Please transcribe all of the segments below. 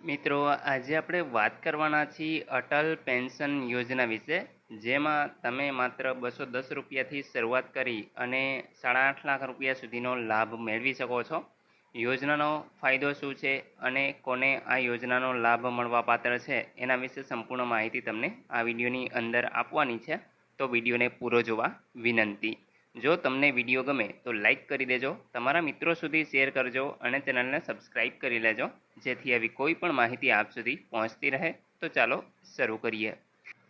મિત્રો, આજે આપણે વાત કરવાના છીએ અટલ પેન્શન યોજના વિશે, જેમાં તમે માત્ર 210 રૂપિયાથી શરૂઆત કરી અને 8.5 લાખ રૂપિયા સુધીનો લાભ મેળવી શકો છો. યોજનાનો ફાયદો શું છે અને કોને આ યોજનાનો લાભ મળવા પાત્ર છે, એના વિશે સંપૂર્ણ માહિતી તમને આ વિડીયોની અંદર આપવાની છે. તો વિડીયોને પૂરો જોવા વિનંતી. જો તમને વિડીયો ગમે તો લાઈક કરી દેજો, તમારા મિત્રો સુધી શેર કરજો અને ચેનલને સબસ્ક્રાઈબ કરી લેજો, જેથી આવી કોઈ પણ માહિતી આપ સુધી પહોંચતી રહે. તો ચાલો શરૂ કરીએ.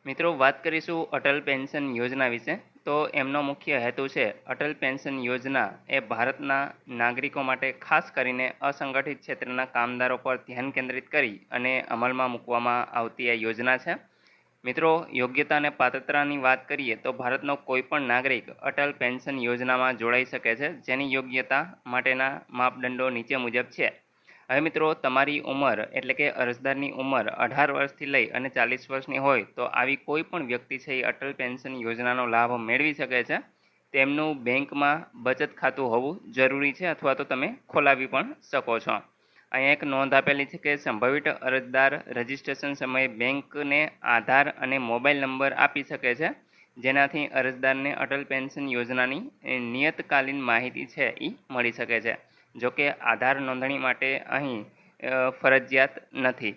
મિત્રો, વાત કરીશું અટલ પેન્શન યોજના વિશે. તો એમનો મુખ્ય હેતુ છે, અટલ પેન્શન યોજના એ ભારતના નાગરિકો માટે ખાસ કરીને અસંગઠિત ક્ષેત્રના કામદારો પર ધ્યાન કેન્દ્રિત કરી અને અમલમાં મૂકવામાં આવતી આ યોજના છે. મિત્રો, યોગ્યતા અને પાત્રતાની વાત કરીએ તો ભારતનો કોઈ પણ નાગરિક અટલ પેન્શન યોજનામાં જોડાઈ શકે છે, જેની યોગ્યતા માટેના માપદંડો નીચે મુજબ છે. હવે મિત્રો, તમારી ઉંમર એટલે કે અરજદારની ઉંમર 18 વર્ષથી લઈ અને 40 વર્ષની હોય તો આવી કોઈ પણ વ્યક્તિ છે એ અટલ પેન્શન યોજનાનો લાભ મેળવી શકે છે. તેમનું બેંકમાં બચત ખાતું હોવું જરૂરી છે, અથવા તો તમે ખોલાવી પણ શકો છો. અહીંયા એક નોંધ આપેલી છે કે સંભવિત અરજદાર રજિસ્ટ્રેશન સમયે બેંકને આધાર અને મોબાઈલ નંબર આપી શકે છે, જેનાથી અરજદારને અટલ પેન્શન યોજનાની નિયતકાલીન માહિતી છે એ મળી શકે છે. જોકે આધાર નોંધણી માટે અહીં ફરજિયાત નથી.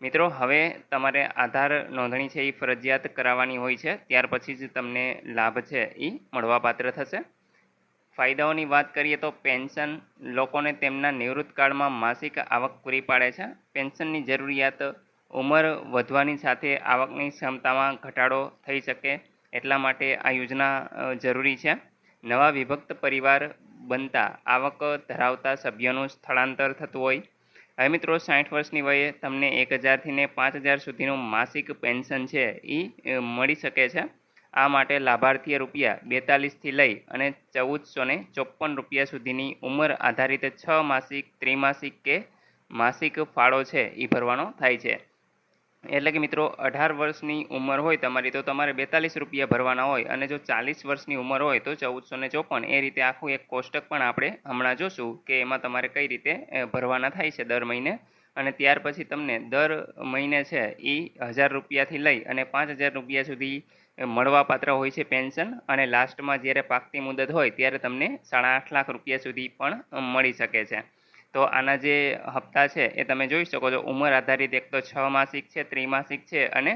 મિત્રો, હવે તમારે આધાર નોંધણી છે એ ફરજિયાત કરાવવાની હોય છે, ત્યાર પછી જ તમને લાભ છે એ મળવાપાત્ર થશે. ફાયદાઓની વાત કરીએ તો પેન્શન લોકોને તેમના નિવૃત્ત કાળમાં માસિક આવક પૂરી પાડે છે. પેન્શનની જરૂરિયાત ઉંમર વધવાની સાથે આવકની ક્ષમતામાં ઘટાડો થઈ શકે એટલા માટે આ યોજના જરૂરી છે. નવા વિભક્ત પરિવાર બનતા આવક ધરાવતા સભ્યોનું સ્થળાંતર થતું હોય. હવે મિત્રો, 60 વર્ષની વયે તમને 1000થી ને 5000 સુધીનું માસિક પેન્શન છે એ મળી શકે છે. આ માટે લાભાર્થીએ રૂપિયા 42થી લઈ અને 1454 રૂપિયા સુધીની ઉંમર આધારિત 6 માસિક, ત્રિમાસિક કે માસિક ફાળો છે એ ભરવાનો થાય છે. એટલે કે મિત્રો, 18 વર્ષની ઉંમર હોય તમારી તો તમારે 42 રૂપિયા ભરવાના હોય, અને જો 40 વર્ષની ઉંમર હોય તો 1454. એ રીતે આખું એક કોષ્ટક પણ આપણે હમણાં જોશું કે એમાં તમારે કઈ રીતે ભરવાના થાય છે દર મહિને. અને ત્યાર પછી તમને દર મહિને છે એ 1000 રૂપિયાથી લઈ અને 5000 રૂપિયા સુધી મળવાપાત્ર હોય છે પેન્શન. અને લાસ્ટમાં જ્યારે પાકતી મુદત હોય ત્યારે તમને 8.5 લાખ રૂપિયા સુધી પણ મળી શકે છે. તો આના જે હપ્તા છે એ તમે જોઈ શકો છો. ઉંમર આધારિત એક તો 6 માસિક છે, ત્રિમાસિક છે અને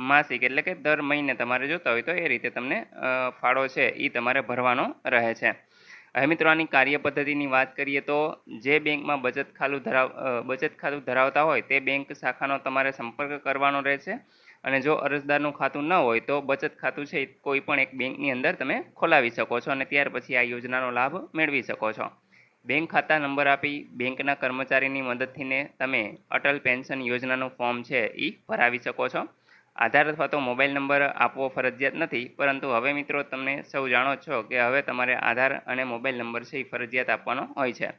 માસિક, એટલે કે દર મહિને તમારે જોતા હોય તો એ રીતે તમને ફાળો છે એ તમારે ભરવાનો રહે છે. હવે મિત્રો, આની કાર્ય પદ્ધતિની વાત કરીએ તો જે બેંકમાં બચત ખાતું ધરાવતા હોય તે બેંક શાખાનો તમારે સંપર્ક કરવાનો રહેશે. અને જો અરજદારનું ખાતું ન હોય તો બચત ખાતું છે કોઈ પણ એક બેંકની અંદર તમે ખોલાવી શકો છો અને ત્યાર પછી આ યોજનાનો લાભ મેળવી શકો છો. બેંક ખાતા નંબર આપી બેંકના કર્મચારીની મદદથીને તમે અટલ પેન્શન યોજનાનું ફોર્મ છે એ ભરાવી શકો છો. આધાર અથવા તો મોબાઈલ નંબર આપવો ફરજિયાત નથી, પરંતુ હવે મિત્રો તમે સૌ જાણો છો કે હવે તમારે આધાર અને મોબાઈલ નંબર છે એ ફરજિયાત આપવાનો હોય છે.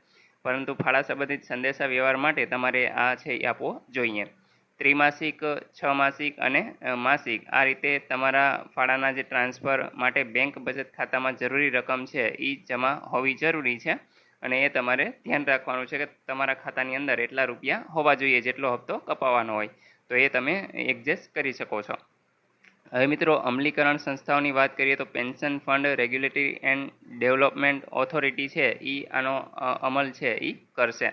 પરંતુ ફાળા સંબંધિત સંદેશા વ્યવહાર માટે તમારે આ છે એ આપવો જોઈએ. ત્રિમાસિક, 6 માસિક અને માસિક, આ રીતે તમારા ફાળાના જે ટ્રાન્સફર માટે બેંક બચત ખાતામાં જરૂરી રકમ છે એ જમા હોવી જરૂરી છે. અને એ તમારે ધ્યાન રાખવાનું છે કે તમારા ખાતાની અંદર એટલા રૂપિયા હોવા જોઈએ જેટલો હપ્તો કપાવવાનો હોય. તો એ તમે એડજસ્ટ કરી શકો છો. હવે મિત્રો, અમલીકરણ સંસ્થાઓની વાત કરીએ તો pension fund regulatory and development authority છે એ આનો અમલ છે એ કરશે.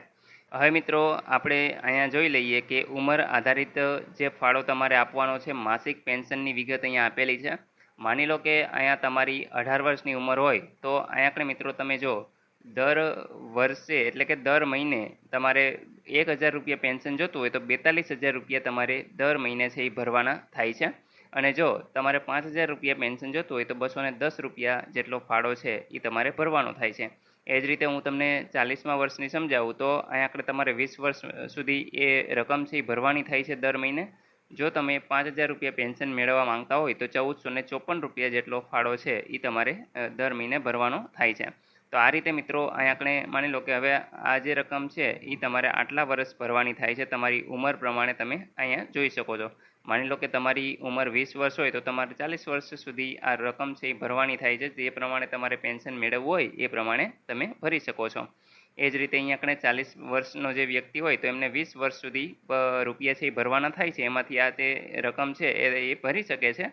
હવે મિત્રો, આપણે અહીંયા જોઈ લઈએ કે ઉંમર આધારિત જે ફાળો તમારે આપવાનો છે, માસિક પેન્શનની વિગત અહીંયા આપેલી છે. માની લો કે અહીંયા તમારી 18 વર્ષની ઉંમર હોય તો અહીંયા આપણે મિત્રો તમે જો દર વર્ષે એટલે કે દર મહિને તમારે 1000 રૂપિયા પેન્શન જોતું હોય તો 42,000 રૂપિયા તમારે દર મહિને છે એ ભરવાના થાય છે. અને જો તમારે 5000 રૂપિયા પેન્શન જોતું હોય તો 210 રૂપિયા જેટલો ફાળો છે એ તમારે ભરવાનો થાય છે. એ જ રીતે હું તમને 40મા વર્ષની સમજાવું તો અહીંયા આપણે તમારે 20 વર્ષ સુધી એ રકમ છે એ ભરવાની થાય છે દર મહિને. જો તમે 5000 રૂપિયા પેન્શન મેળવવા માંગતા હોય તો 1454 રૂપિયા જેટલો ફાળો છે એ તમારે દર મહિને ભરવાનો થાય છે. તો આ રીતે મિત્રો અહીંયા આપણે માની લો કે હવે આ જે રકમ છે એ તમારે આટલા વર્ષ ભરવાની થાય છે. તમારી ઉંમર પ્રમાણે તમે અહીંયા જોઈ શકો છો. માની લો કે તમારી ઉંમર 20 વર્ષ હોય તો તમારે 40 વર્ષ સુધી આ રકમ છે એ ભરવાની થાય છે. જે પ્રમાણે તમારે પેન્શન મેળવવું હોય એ પ્રમાણે તમે ભરી શકો છો. એ જ રીતે અહીંયા કણે 40 વર્ષનો જે વ્યક્તિ હોય તો એમને 20 વર્ષ સુધી રૂપિયા છે એ ભરવાના થાય છે. એમાંથી આ તે રકમ છે એ ભરી શકે છે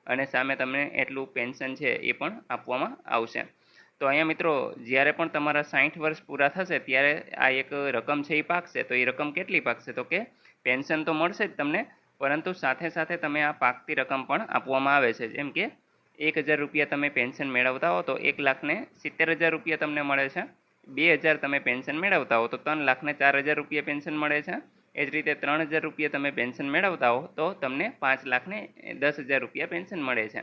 અને સામે તમને એટલું પેન્શન છે એ પણ આપવામાં આવશે. તો અહીંયા મિત્રો જ્યારે પણ તમારા 60 વર્ષ પૂરા થશે ત્યારે આ એક રકમ છે એ પાકશે. તો એ રકમ કેટલી પાકશે? તો કે પેન્શન તો મળશે જ તમને, પરંતુ સાથે સાથે તમે આ પાકતી રકમ પણ આપવામાં આવે છે. જેમ કે 1000 રૂપિયા તમે પેન્શન મેળવતા હો તો 1,70,000 રૂપિયા તમને મળે છે. 2000 તમે પેન્શન મેળવતા હો તો 3,04,000 રૂપિયા પેન્શન મળે છે. એ જ રીતે 3000 રૂપિયા તમે પેન્શન મેળવતા હો તો તમને 5,10,000 રૂપિયા પેન્શન મળે છે.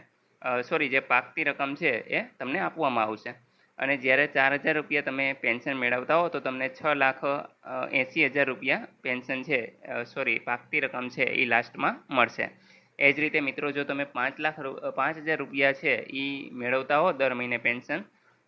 સોરી, જે પાકતી રકમ છે એ તમને આપવામાં આવશે. અને જ્યારે 4,000 રૂપિયા તમે પેન્શન મેળવતા હો તો તમને 6,80,000 રૂપિયા પેન્શન છે પાકતી રકમ છે એ લાસ્ટમાં મળશે. એ જ રીતે મિત્રો જો તમે 5,000 રૂપિયા છે એ મેળવતા હો દર મહિને પેન્શન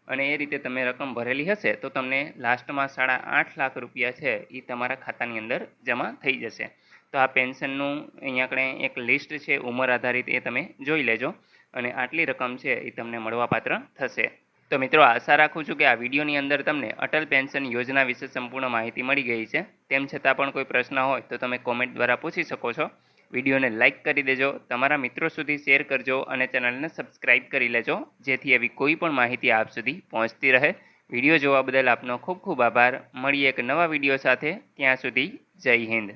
અને એ રીતે તમે રકમ ભરેલી હશે તો તમને લાસ્ટમાં 8.5 લાખ રૂપિયા છે એ તમારા ખાતાની અંદર જમા થઈ જશે. તો આ પેન્શનનું અહીંયા આપણે એક લિસ્ટ છે ઉંમર આધારિત, એ તમે જોઈ લેજો અને આટલી રકમ છે એ તમને મળવાપાત્ર થશે. તો મિત્રો આશા રાખું છું કે આ વિડીયોની અંદર તમને અટલ પેન્શન યોજના વિશે સંપૂર્ણ માહિતી મળી ગઈ છે. તેમ છતાં પણ કોઈ પ્રશ્ન હોય તો તમે કોમેન્ટ દ્વારા પૂછી શકો છો. વિડીયોને લાઇક કરી દેજો, તમારા મિત્રો સુધી શેર કરજો અને ચેનલને સબસ્ક્રાઇબ કરી લેજો, જેથી એવી કોઈ પણ માહિતી આપ સુધી પહોંચતી રહે. વિડીયો જોવા બદલ આપનો ખૂબ ખૂબ આભાર. મળીએ એક નવા વિડીયો સાથે. ત્યાં સુધી જય હિન્દ.